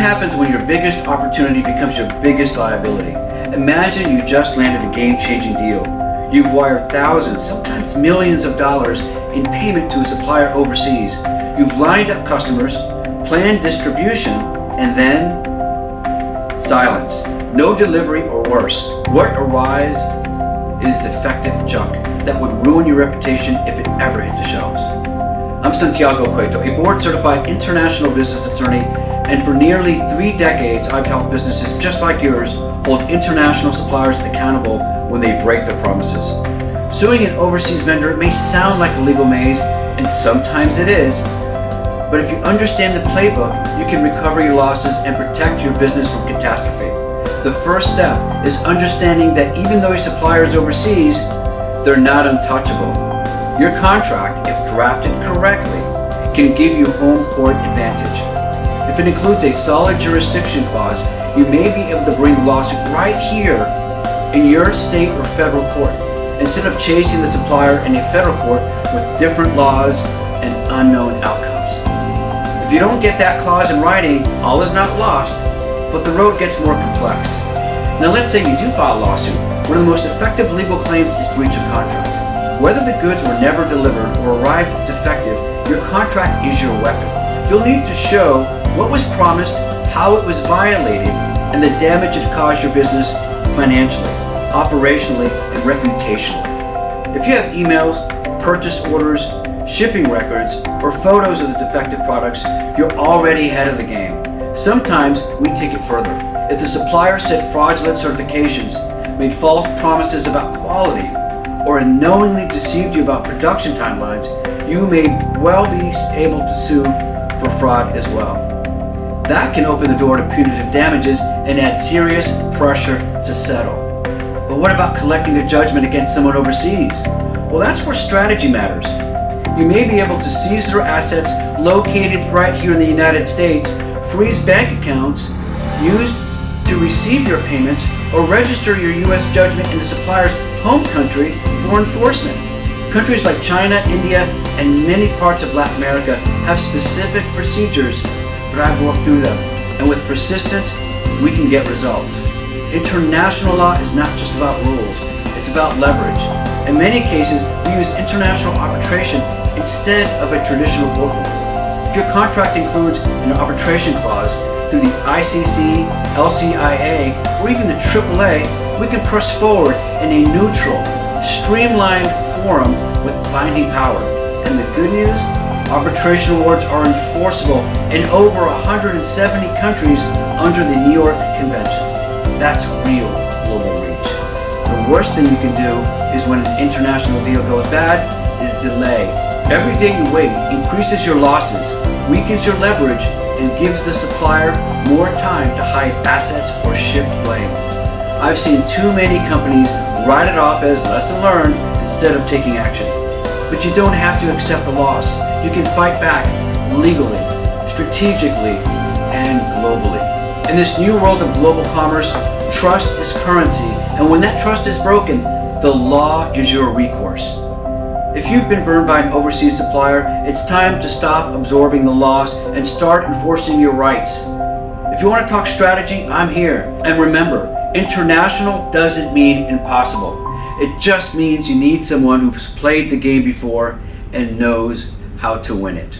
happens when your biggest opportunity becomes your biggest liability? Imagine you just landed a game-changing deal. You've wired thousands, sometimes millions of dollars in payment to a supplier overseas. You've lined up customers, planned distribution, and then silence. No delivery or worse. What arrives is defective junk that would ruin your reputation if it ever hit the shelves. I'm Santiago Cueto, a board-certified international business attorney, and for nearly 3 decades I've helped businesses just like yours hold international suppliers accountable when they break their promises. Suing an overseas vendor may sound like a legal maze, and sometimes it is, but if you understand the playbook, you can recover your losses and protect your business from catastrophe. The first step is understanding that even though your supplier is overseas, they're not untouchable. Your contract, if drafted correctly, can give you home court advantage. If it includes a solid jurisdiction clause, you may be able to bring the lawsuit right here in your state or federal court, instead of chasing the supplier in a federal court with different laws and unknown outcomes. If you don't get that clause in writing, all is not lost, but the road gets more complex. Now let's say you do file a lawsuit. One of the most effective legal claims is breach of contract. Whether the goods were never delivered or arrived defective, your contract is your weapon. You'll need to show what was promised, how it was violated, and the damage it caused your business financially, operationally, and reputationally. If you have emails, purchase orders, shipping records, or photos of the defective products, you're already ahead of the game. Sometimes we take it further. If the supplier sent fraudulent certifications, made false promises about quality, or unknowingly deceived you about production timelines, you may well be able to sue for fraud as well. That can open the door to punitive damages and add serious pressure to settle. But what about collecting a judgment against someone overseas? Well, that's where strategy matters. You may be able to seize their assets located right here in the United States, freeze bank accounts used to receive your payments, or register your U.S. judgment in the supplier's home country for enforcement. Countries like China, India, and many parts of Latin America have specific procedures, but I've worked through them, and with persistence, we can get results. International law is not just about rules, it's about leverage. In many cases, we use international arbitration instead of a traditional courtroom. If your contract includes an arbitration clause through the ICC, LCIA, or even the AAA, we can press forward in a neutral, streamlined forum with binding power. And the good news? Arbitration awards are enforceable in over 170 countries under the New York Convention. That's real global reach. The worst thing you can do is when an international deal goes bad is delay. Every day you wait increases your losses, weakens your leverage, and gives the supplier more time to hide assets or shift blame. I've seen too many companies write it off as lesson learned instead of taking action. But you don't have to accept the loss. You can fight back legally, strategically, and globally. In this new world of global commerce, trust is currency, and when that trust is broken, the law is your recourse. If you've been burned by an overseas supplier, it's time to stop absorbing the loss and start enforcing your rights. If you want to talk strategy, I'm here. And remember, international doesn't mean impossible. It just means you need someone who's played the game before and knows how to win it.